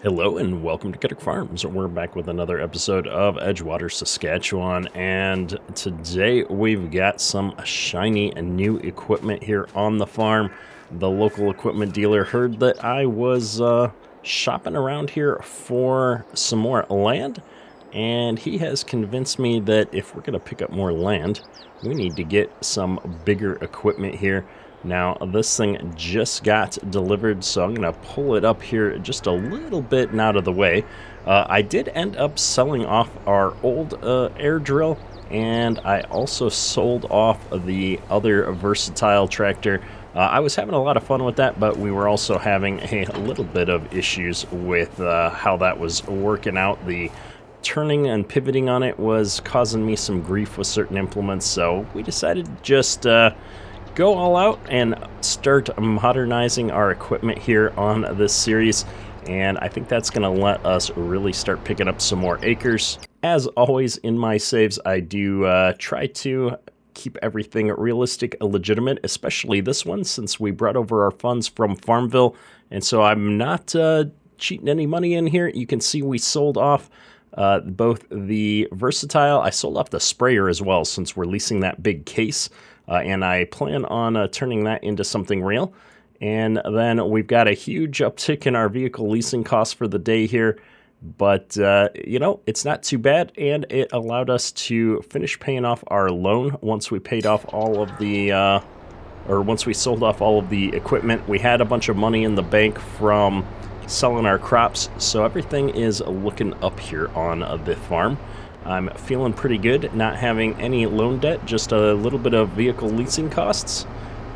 Hello and welcome to Kiddick Farms. We're back with another episode of Edgewater, Saskatchewan, and today we've got some shiny and new equipment here on the farm. The local equipment dealer heard that I was shopping around here for some more land, and he has convinced me that if we're going to pick up more land, we need to get some bigger equipment here. Now, this thing just got delivered, so I'm going to pull it up here just a little bit and out of the way. I did end up selling off our old air drill, and I also sold off the other versatile tractor. I was having a lot of fun with that, but we were also having a little bit of issues with how that was working out. The turning and pivoting on it was causing me some grief with certain implements, so we decided to just go all out and start modernizing our equipment here on this series, and I think that's going to let us really start picking up some more acres. As always in my saves, I do try to keep everything realistic and legitimate, especially this one since we brought over our funds from Farmville, and so I'm not cheating any money in here. You can see we sold off both the versatile. I sold off the sprayer as well since we're leasing that big case. And I plan on turning that into something real. And then we've got a huge uptick in our vehicle leasing costs for the day here. But, it's not too bad. And it allowed us to finish paying off our loan once we paid off all of the, once we sold off all of the equipment. We had a bunch of money in the bank from selling our crops. So everything is looking up here on the farm. I'm feeling pretty good, not having any loan debt, just a little bit of vehicle leasing costs.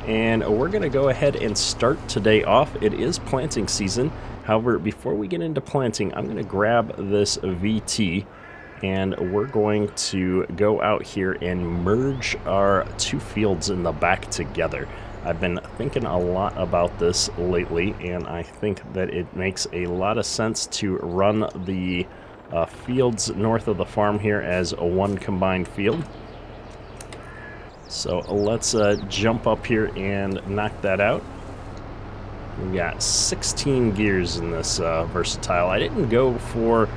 And we're going to go ahead and start today off. It is planting season. However, before we get into planting, I'm going to grab this VT and we're going to go out here and merge our two fields in the back together. I've been thinking a lot about this lately, and I think that it makes a lot of sense to run the fields north of the farm here as a one combined field. So let's jump up here and knock that out. We got 16 gears in this versatile. I didn't go for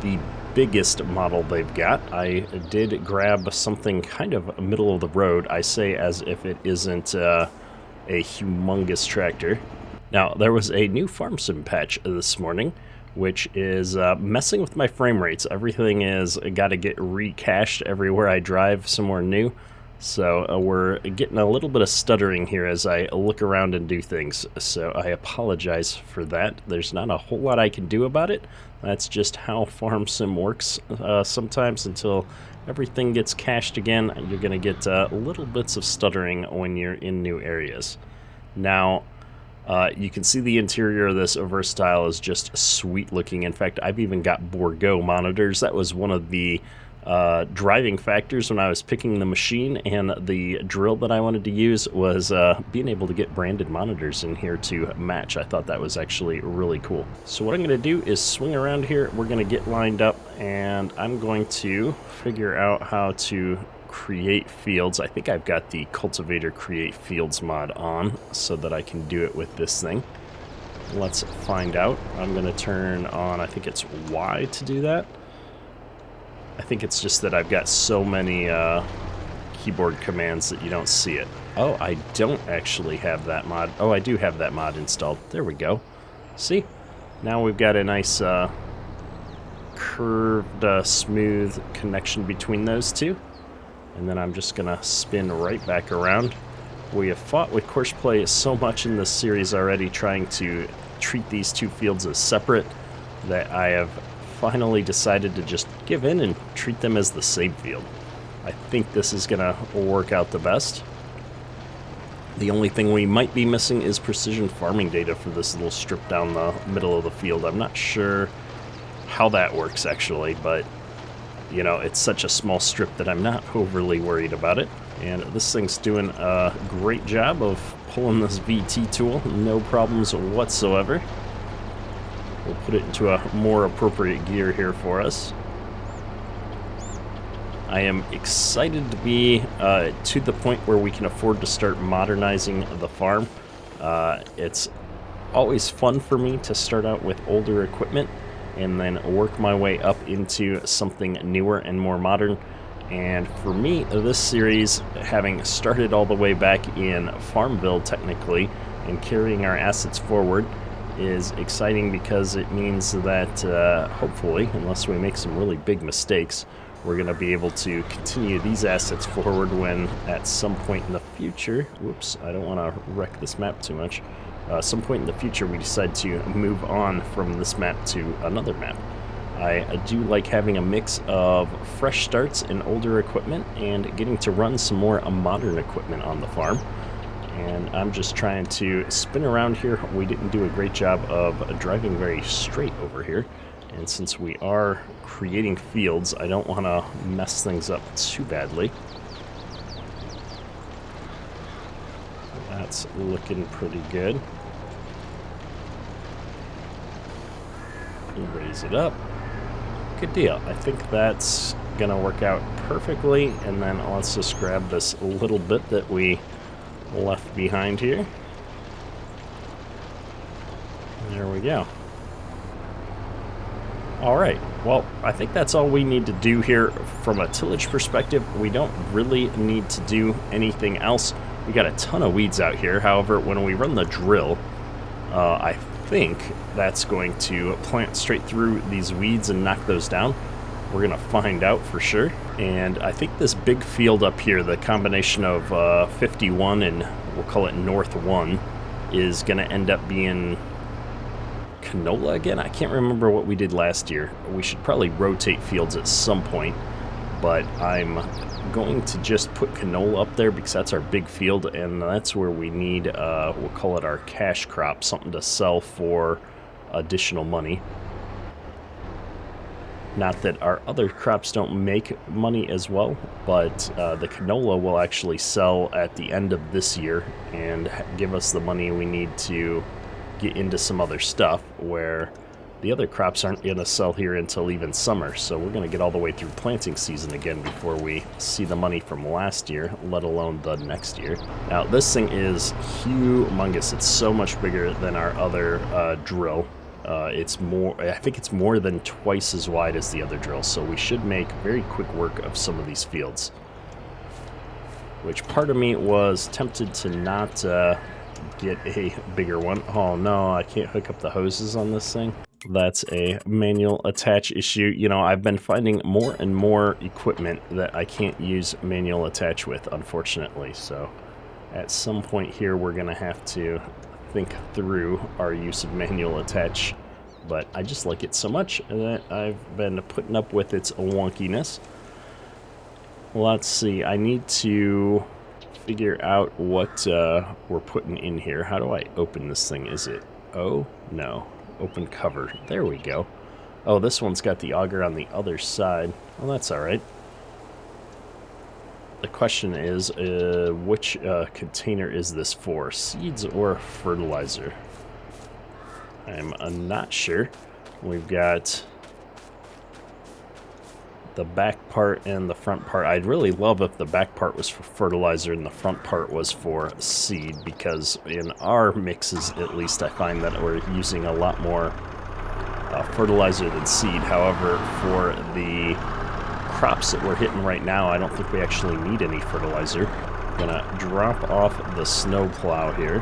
the biggest model they've got. I did grab something kind of middle of the road. I say as if it isn't a humongous tractor. Now, there was a new farm sim patch this morning, which is messing with my frame rates. Everything is got to get recached everywhere I drive somewhere new. So we're getting a little bit of stuttering here as I look around and do things. So I apologize for that. There's not a whole lot I can do about it. That's just how farm sim works sometimes. Until everything gets cached again, you're going to get little bits of stuttering when you're in new areas. Now, you can see the interior of this versatile is just sweet looking. In fact, I've even got Bordeaux monitors. That was one of the driving factors when I was picking the machine, and the drill that I wanted to use was being able to get branded monitors in here to match. I thought that was actually really cool. So what I'm going to do is swing around here. We're going to get lined up, and I'm going to figure out how to create fields. I think I've got the cultivator create fields mod on so that I can do it with this thing. Let's find out. I'm going to turn on, I think it's Y to do that. I think it's just that I've got so many keyboard commands that you don't see it. Oh, I don't actually have that mod. Oh, I do have that mod installed. There we go. See? Now we've got a nice curved, smooth connection between those two. And then I'm just going to spin right back around. We have fought with Courseplay so much in this series already, trying to treat these two fields as separate, that I have finally decided to just give in and treat them as the same field. I think this is going to work out the best. The only thing we might be missing is precision farming data for this little strip down the middle of the field. I'm not sure how that works actually, but it's such a small strip that I'm not overly worried about it. And this thing's doing a great job of pulling this VT tool. No problems whatsoever. We'll put it into a more appropriate gear here for us. I am excited to be to the point where we can afford to start modernizing the farm. It's always fun for me to start out with older equipment and then work my way up into something newer and more modern. And for me, this series, having started all the way back in Farmville technically and carrying our assets forward, is exciting because it means that hopefully, unless we make some really big mistakes, we're going to be able to continue these assets forward when at some point in the future, whoops, I don't want to wreck this map too much, some point in the future we decide to move on from this map to another map. I do like having a mix of fresh starts and older equipment and getting to run some more modern equipment on the farm. And I'm just trying to spin around here. We didn't do a great job of driving very straight over here. And since we are creating fields, I don't want to mess things up too badly. That's looking pretty good. Raise it up. Good deal. I think that's going to work out perfectly. And then let's just grab this little bit that we left behind here. There we go. All right, well, I think that's all we need to do here from a tillage perspective. We don't really need to do anything else. We got a ton of weeds out here. However, when we run the drill, I think that's going to plant straight through these weeds and knock those down. We're going to find out for sure. And I think this big field up here, the combination of 51 and we'll call it North 1, is going to end up being canola again. I can't remember what we did last year. We should probably rotate fields at some point, but I'm going to just put canola up there because that's our big field, and that's where we need, we'll call it our cash crop, something to sell for additional money. Not that our other crops don't make money as well, but the canola will actually sell at the end of this year and give us the money we need to get into some other stuff, where the other crops aren't going to sell here until even summer. So we're going to get all the way through planting season again before we see the money from last year, let alone the next year. Now, this thing is humongous. It's so much bigger than our other drill. It's more, I think it's more than twice as wide as the other drill, so we should make very quick work of some of these fields. Which part of me was tempted to not get a bigger one. Oh no, I can't hook up the hoses on this thing. That's a manual attach issue. You know, I've been finding more and more equipment that I can't use manual attach with, unfortunately. So at some point here, we're going to have to think through our use of manual attach. But I just like it so much that I've been putting up with its wonkiness. Let's see, I need to figure out what we're putting in here. How do I open this thing? Is it, oh, no, open cover. There we go. Oh, this one's got the auger on the other side. Well, that's all right. The question is, which container is this for? Seeds or fertilizer? I'm not sure. We've got the back part and the front part. I'd really love if the back part was for fertilizer and the front part was for seed, because in our mixes, at least, I find that we're using a lot more fertilizer than seed. However, for the crops that we're hitting right now, I don't think we actually need any fertilizer. I'm gonna drop off the snow plow here,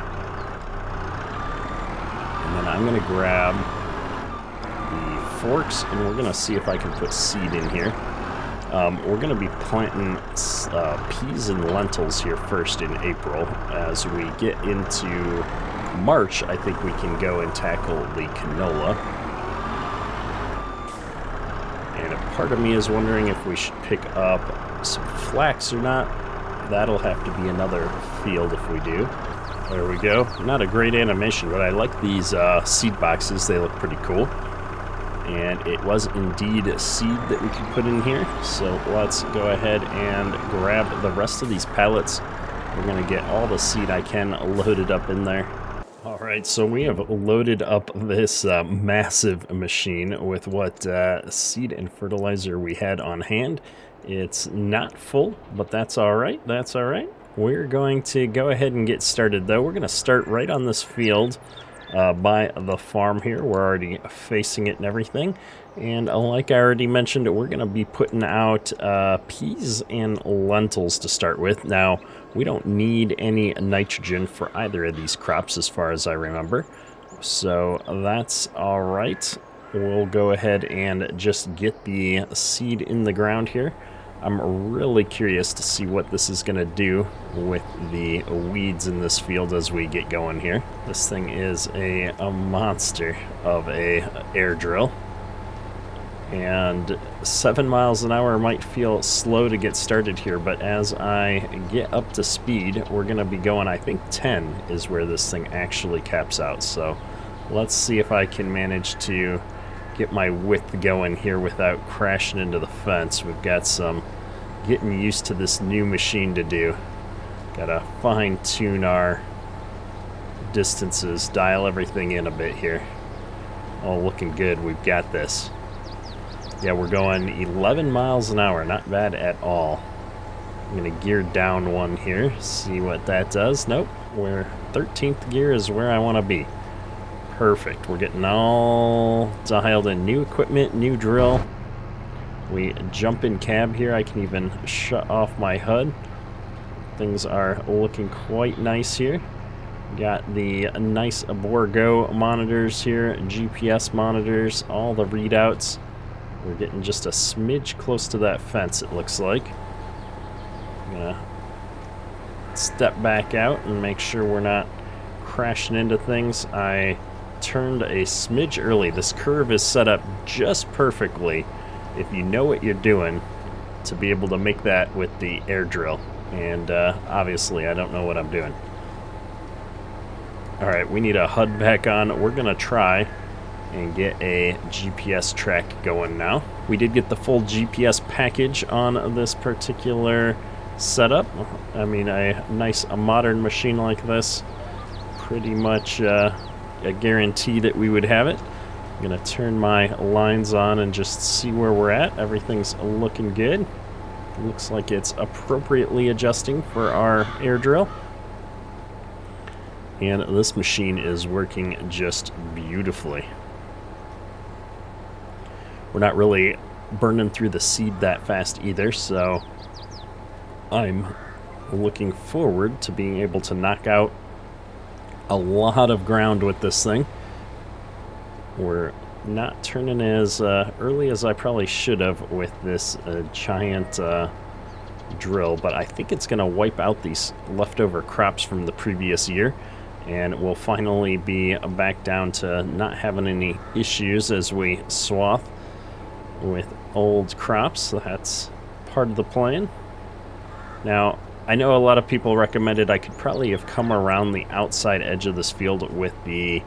and then I'm gonna grab the forks, and we're gonna see if I can put seed in here. We're gonna be planting peas and lentils here first in April. As we get into March, I think we can go and tackle the canola. And a part of me is wondering if we should pick up some flax or not. That'll have to be another field if we do. There we go. Not a great animation, but I like these seed boxes. They look pretty cool. And it was indeed seed that we could put in here. So let's go ahead and grab the rest of these pallets. We're going to get all the seed I can loaded up in there. All right, so we have loaded up this massive machine with what seed and fertilizer we had on hand. It's not full, but that's all right. That's all right. We're going to go ahead and get started, though. We're going to start right on this field by the farm here. We're already facing it and everything. And like I already mentioned, we're going to be putting out peas and lentils to start with. Now, we don't need any nitrogen for either of these crops as far as I remember. So that's all right. We'll go ahead and just get the seed in the ground here. I'm really curious to see what this is going to do with the weeds in this field as we get going here. This thing is a monster of a air drill. And 7 miles an hour might feel slow to get started here, but as I get up to speed, we're going to be going, I think 10 is where this thing actually caps out. So let's see if I can manage to get my width going here without crashing into the fence. We've got some getting used to this new machine to do. Gotta fine tune our distances, dial everything in a bit here. Oh, looking good. We've got this. Yeah, we're going 11 miles an hour. Not bad at all. I'm gonna gear down one here, see what that does. Nope, we're 13th gear is where I want to be. Perfect. We're getting all dialed in. New equipment, new drill. We jump in cab here. I can even shut off my HUD. Things are looking quite nice here. Got the nice Borgo monitors here, GPS monitors, all the readouts. We're getting just a smidge close to that fence, it looks like. I'm gonna step back out and make sure we're not crashing into things. I turned a smidge early. This curve is set up just perfectly, if you know what you're doing, to be able to make that with the air drill. And obviously I don't know what I'm doing. Alright, we need a HUD back on. We're gonna try and get a GPS track going now. We did get the full GPS package on this particular setup. I mean, a modern machine like this, pretty much a guarantee that we would have it. I'm gonna turn my lines on and just see where we're at. Everything's looking good. Looks like it's appropriately adjusting for our air drill. And this machine is working just beautifully. We're not really burning through the seed that fast either, so I'm looking forward to being able to knock out a lot of ground with this thing. We're not turning as early as I probably should have with this giant drill, but I think it's going to wipe out these leftover crops from the previous year, and we'll finally be back down to not having any issues as we swath with old crops. So that's part of the plan. Now, I know a lot of people recommended I could probably have come around the outside edge of this field with the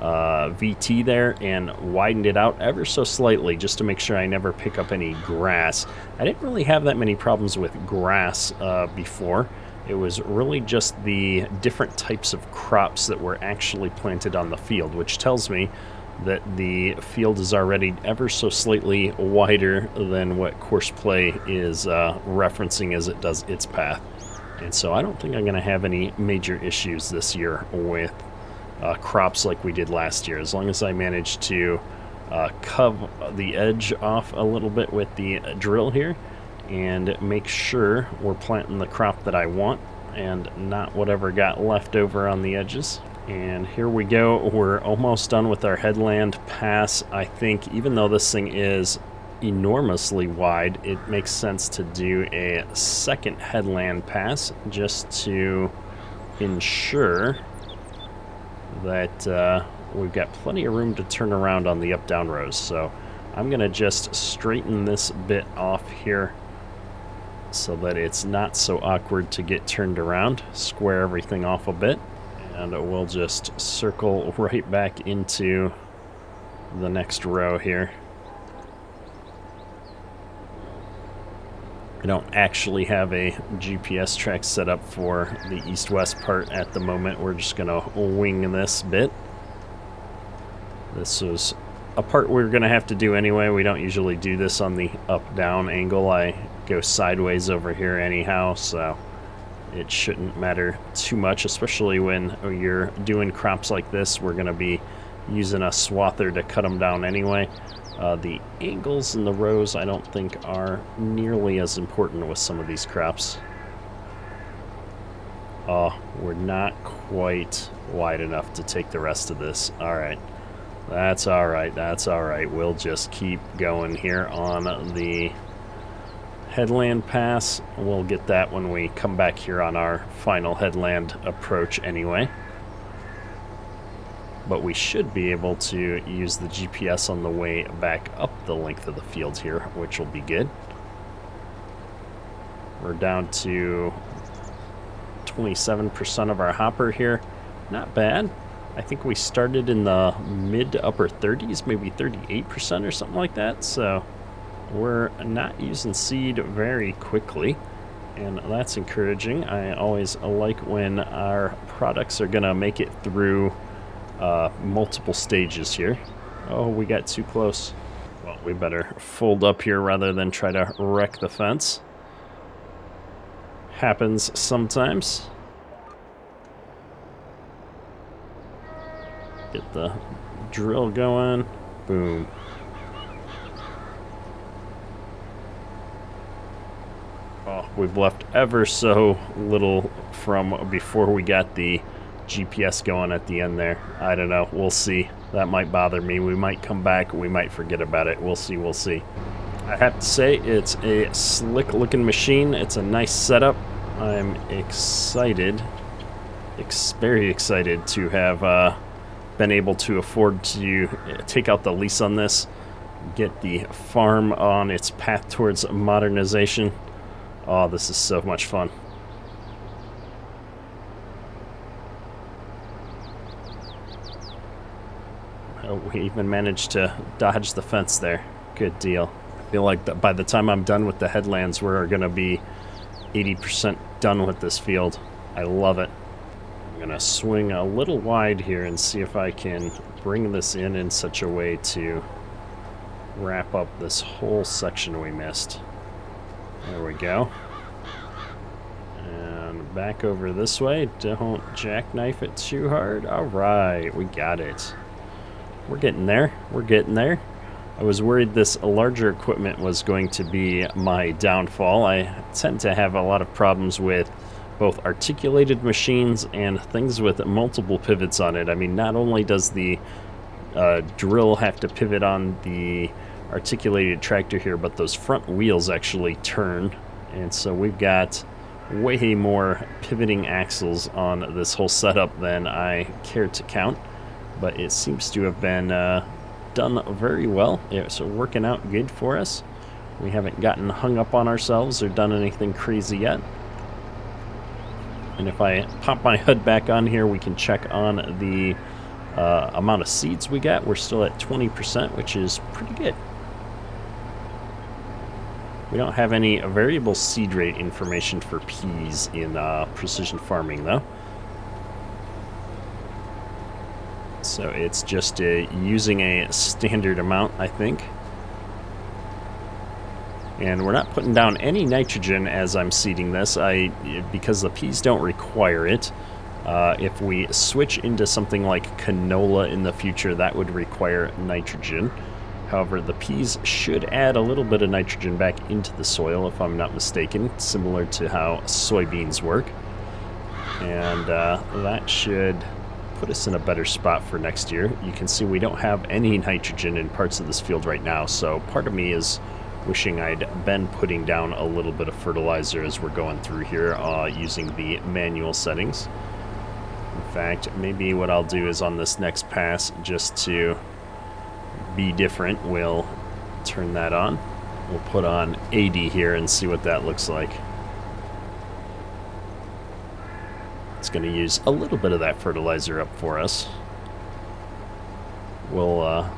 VT there and widened it out ever so slightly just to make sure I never pick up any grass. I didn't really have that many problems with grass before. It was really just the different types of crops that were actually planted on the field, which tells me that the field is already ever so slightly wider than what Course Play is referencing as it does its path. And so I don't think I'm going to have any major issues this year with crops like we did last year, as long as I manage to cove the edge off a little bit with the drill here and make sure we're planting the crop that I want and not whatever got left over on the edges. And here we go. We're almost done with our headland pass. I think even though this thing is enormously wide, it makes sense to do a second headland pass just to ensure that we've got plenty of room to turn around on the up-down rows. So I'm going to just straighten this bit off here so that it's not so awkward to get turned around, square everything off a bit, and we'll just circle right back into the next row here. I don't actually have a GPS track set up for the east-west part at the moment. We're just going to wing this bit. This was a part we're going to have to do anyway. We don't usually do this on the up-down angle. I go sideways over here anyhow, so it shouldn't matter too much, especially when you're doing crops like this. We're going to be using a swather to cut them down anyway. The angles in the rows I don't think are nearly as important with some of these crops. Oh, we're not quite wide enough to take the rest of this. All right. That's all right. That's all right. We'll just keep going here on the headland pass. We'll get that when we come back here on our final headland approach anyway. But we should be able to use the GPS on the way back up the length of the field here, which will be good. We're down to 27% of our hopper here. Not bad. I think we started in the mid to upper 30s, maybe 38% or something like that. So we're not using seed very quickly, and that's encouraging. I always like when our products are going to make it through multiple stages here. Oh, we got too close. Well, we better fold up here rather than try to wreck the fence. Happens sometimes. Get the drill going. Boom. Oh, we've left ever so little from before we got the GPS going at the end there. I don't know. We'll see. That might bother me. We might come back. We might forget about it. We'll see. We'll see. I have to say, it's a slick looking machine. It's a nice setup. I'm excited. Very excited to have been able to afford to take out the lease on this, get the farm on its path towards modernization. Oh, this is so much fun. Oh, we even managed to dodge the fence there. Good deal. I feel like that by the time I'm done with the headlands, we're going to be 80% done with this field. I love it. I'm going to swing a little wide here and see if I can bring this in such a way to wrap up this whole section we missed. There we go. And back over this way. Don't jackknife it too hard. All right, we got it. We're getting there. We're getting there. I was worried this larger equipment was going to be my downfall. I tend to have a lot of problems with both articulated machines and things with multiple pivots on it. I mean, not only does the drill have to pivot on the articulated tractor here, but those front wheels actually turn, and so we've got way more pivoting axles on this whole setup than I care to count, but it seems to have been done very well. It's working out good for us. We haven't gotten hung up on ourselves or done anything crazy yet. And if I pop my HUD back on here, we can check on the amount of seeds we got. We're still at 20%, which is pretty good. We don't have any variable seed rate information for peas in precision farming, though. So it's just using a standard amount, I think. And we're not putting down any nitrogen as I'm seeding this, because the peas don't require it. If we switch into something like canola in the future, that would require nitrogen. However, the peas should add a little bit of nitrogen back into the soil, if I'm not mistaken, similar to how soybeans work. And that should put us in a better spot for next year. You can see we don't have any nitrogen in parts of this field right now, so part of me is wishing I'd been putting down a little bit of fertilizer as we're going through here using the manual settings. In fact, maybe what I'll do is on this next pass, just to be different, we'll turn that on. We'll put on 80 here and see what that looks like. It's going to use a little bit of that fertilizer up for us. We'll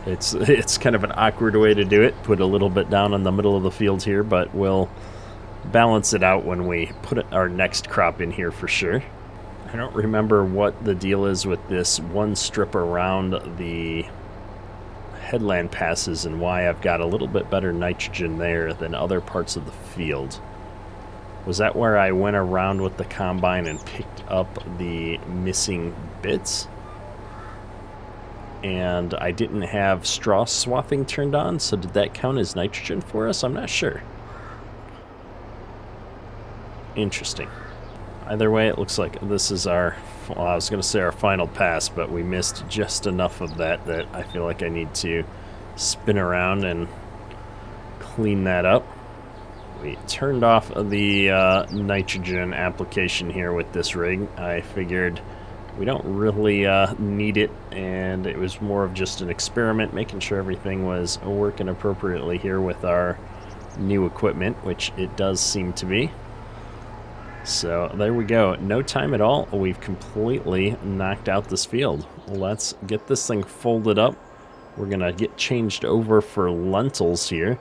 it's kind of an awkward way to do it, put a little bit down in the middle of the field here, but we'll balance it out when we put our next crop in here for sure. I don't remember what the deal is with this one strip around the headland passes and why I've got a little bit better nitrogen there than other parts of the field. Was that where I went around with the combine and picked up the missing bits? And I didn't have straw swathing turned on, so did that count as nitrogen for us? I'm not sure. Interesting. Either way, it looks like this is our, well, I was going to say our final pass, but we missed just enough of that I feel like I need to spin around and clean that up. We turned off the nitrogen application here with this rig. I figured we don't really need it, and it was more of just an experiment, making sure everything was working appropriately here with our new equipment, which it does seem to be. So there we go. No time at all. We've completely knocked out this field. Let's get this thing folded up. We're going to get changed over for lentils here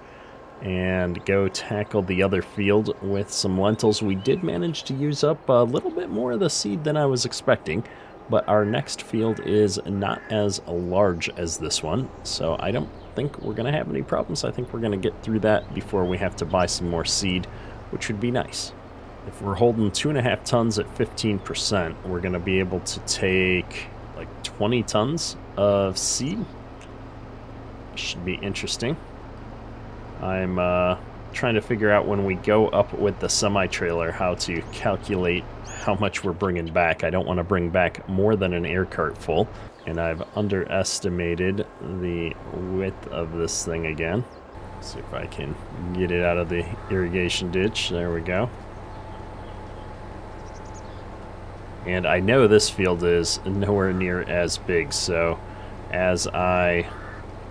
and go tackle the other field with some lentils. We did manage to use up a little bit more of the seed than I was expecting, but our next field is not as large as this one, so I don't think we're going to have any problems. I think we're going to get through that before we have to buy some more seed, which would be nice. If we're holding 2.5 tons at 15%, we're going to be able to take like 20 tons of seed. Should be interesting. I'm trying to figure out when we go up with the semi-trailer how to calculate how much we're bringing back. I don't want to bring back more than an air cart full, and I've underestimated the width of this thing again. Let's see if I can get it out of the irrigation ditch. There we go. And I know this field is nowhere near as big, so as I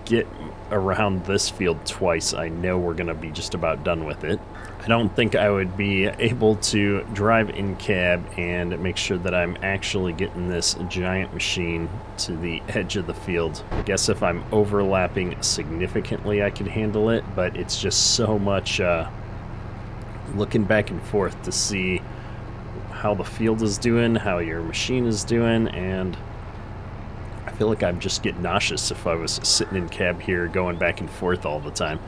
get around this field twice, I know we're going to be just about done with it. I don't think I would be able to drive in cab and make sure that I'm actually getting this giant machine to the edge of the field. I guess if I'm overlapping significantly, I can handle it, but it's just so much looking back and forth to see how the field is doing, how your machine is doing, and I feel like I'd just get nauseous if I was sitting in cab here going back and forth all the time.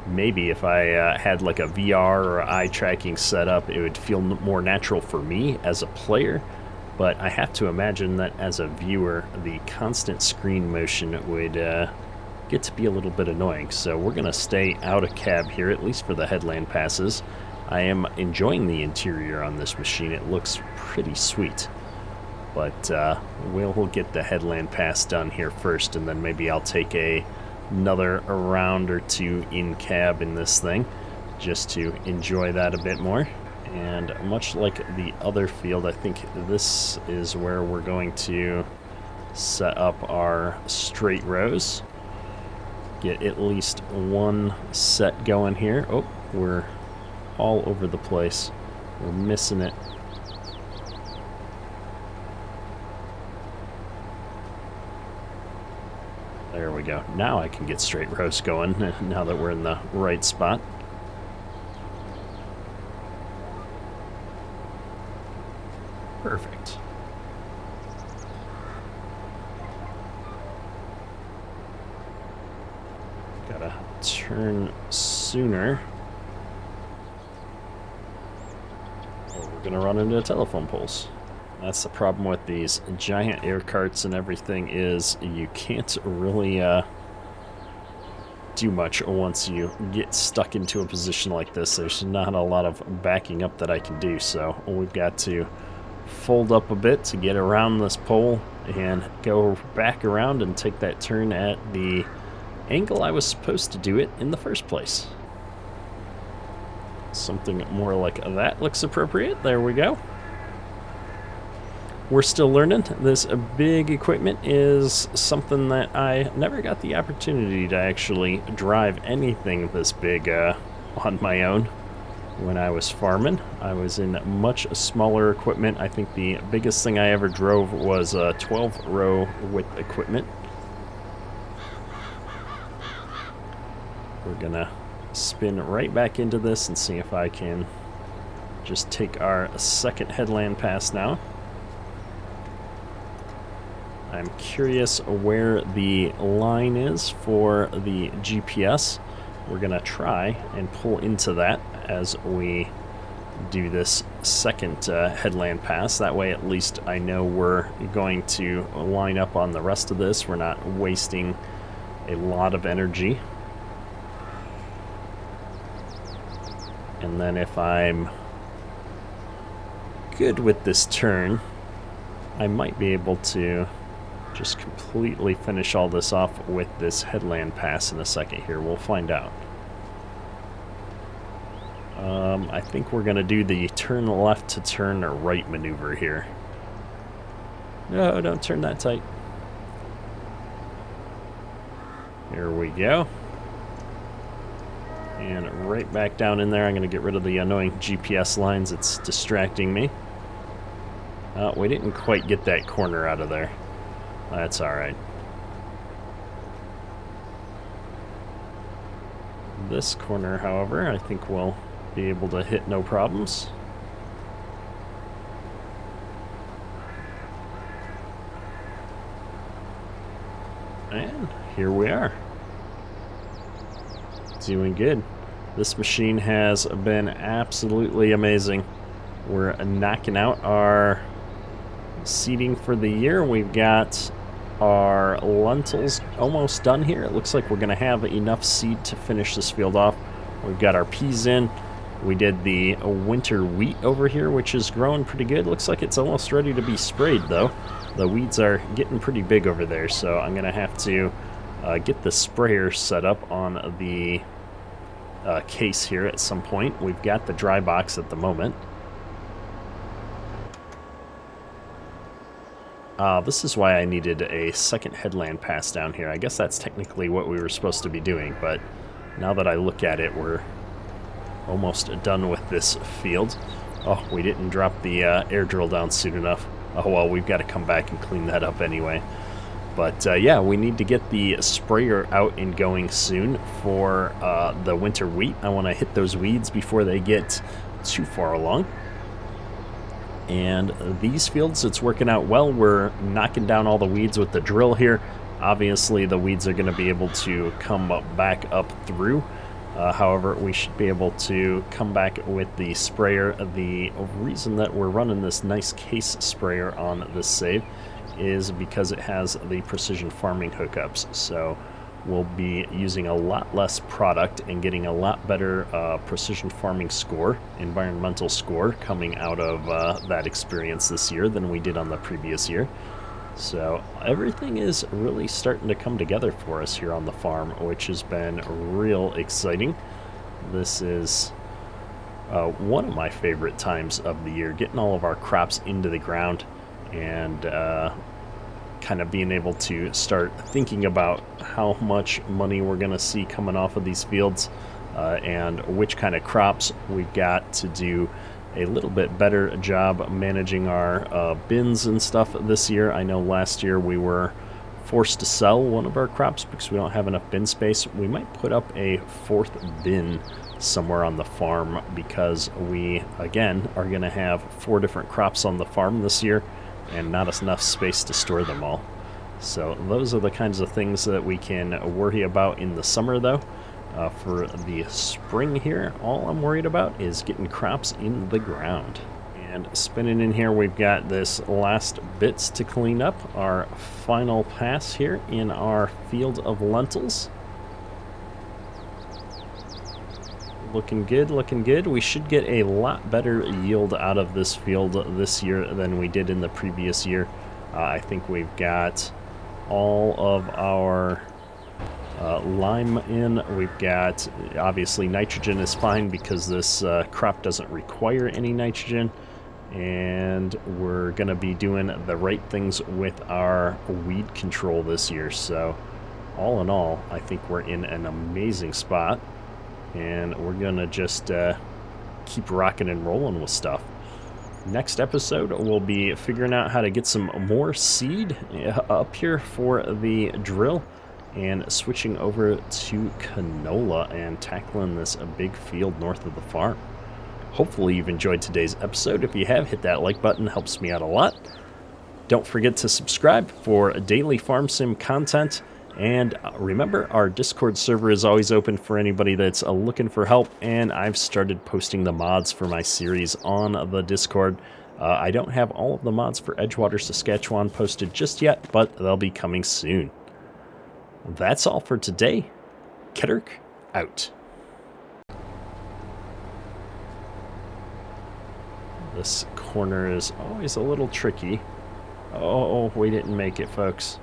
Maybe if I had like a VR or eye tracking setup, it would feel more natural for me as a player, but I have to imagine that as a viewer, the constant screen motion would get to be a little bit annoying. So we're going to stay out of cab here, at least for the headland passes. I am enjoying the interior on this machine. It looks pretty sweet. But we'll get the headland pass done here first, and then maybe I'll take another round or two in cab in this thing just to enjoy that a bit more. And much like the other field, I think this is where we're going to set up our straight rows. Get at least one set going here. Oh, we're all over the place. We're missing it. There we go. Now I can get straight rows going now that we're in the right spot. Perfect. Gotta turn sooner. We're gonna run into telephone poles. That's the problem with these giant air carts and everything, is you can't really do much once you get stuck into a position like this. There's not a lot of backing up that I can do, so we've got to fold up a bit to get around this pole and go back around and take that turn at the angle I was supposed to do it in the first place. Something more like that looks appropriate. There we go. We're still learning. This big equipment is something that I never got the opportunity to actually drive anything this big on my own when I was farming. I was in much smaller equipment. I think the biggest thing I ever drove was a 12-row width equipment. We're gonna spin right back into this and see if I can just take our second headland pass now. I'm curious where the line is for the GPS. We're gonna try and pull into that as we do this second headland pass. That way at least I know we're going to line up on the rest of this. We're not wasting a lot of energy. And then if I'm good with this turn, I might be able to just completely finish all this off with this headland pass in a second here. We'll find out. I think we're going to do the turn left to turn right maneuver here. No, don't turn that tight. Here we go. And right back down in there. I'm going to get rid of the annoying GPS lines. It's distracting me. We didn't quite get that corner out of there. That's alright. This corner, however, I think we'll be able to hit no problems. And here we are. Doing good. This machine has been absolutely amazing. We're knocking out our seeding for the year. We've got our lentils almost done here. It looks like we're going to have enough seed to finish this field off. We've got our peas in. We did the winter wheat over here, which is growing pretty good. Looks like it's almost ready to be sprayed, though. The weeds are getting pretty big over there, so I'm going to have to get the sprayer set up on the case here at some point. We've got the dry box at the moment. This is why I needed a second headland pass down here. I guess that's technically what we were supposed to be doing, but now that I look at it, we're almost done with this field. Oh, we didn't drop the air drill down soon enough. Oh well, we've got to come back and clean that up anyway. But yeah, we need to get the sprayer out and going soon for the winter wheat. I want to hit those weeds before they get too far along. And these fields, it's working out well. We're knocking down all the weeds with the drill here. Obviously, the weeds are going to be able to come back up through. However, we should be able to come back with the sprayer. The reason that we're running this nice case sprayer on this save is because it has the precision farming hookups. So we'll be using a lot less product and getting a lot better precision farming score, environmental score, coming out of that experience this year than we did on the previous year. So everything is really starting to come together for us here on the farm, which has been real exciting. This is one of my favorite times of the year, getting all of our crops into the ground and kind of being able to start thinking about how much money we're going to see coming off of these fields and which kind of crops we've got to do a little bit better job managing our bins and stuff this year. I know last year we were forced to sell one of our crops because we don't have enough bin space. We might put up a fourth bin somewhere on the farm because we, again, are going to have 4 different crops on the farm this year and not enough space to store them all. So those are the kinds of things that we can worry about in the summer, though. For the spring here, all I'm worried about is getting crops in the ground. And spinning in here, we've got this last bits to clean up. Our final pass here in our field of lentils. Looking good, looking good. We should get a lot better yield out of this field this year than we did in the previous year. I think we've got all of our lime in. We've got, obviously, nitrogen is fine because this crop doesn't require any nitrogen. And we're going to be doing the right things with our weed control this year. So all in all, I think we're in an amazing spot. And we're going to just keep rocking and rolling with stuff. Next episode, we'll be figuring out how to get some more seed up here for the drill and switching over to canola and tackling this big field north of the farm. Hopefully you've enjoyed today's episode. If you have, hit that like button. Helps me out a lot. Don't forget to subscribe for daily farm sim content. And remember, our Discord server is always open for anybody that's looking for help, and I've started posting the mods for my series on the Discord. I don't have all of the mods for Edgewater, Saskatchewan posted just yet, but they'll be coming soon. That's all for today. Ketterk out. This corner is always a little tricky. Oh, we didn't make it, folks.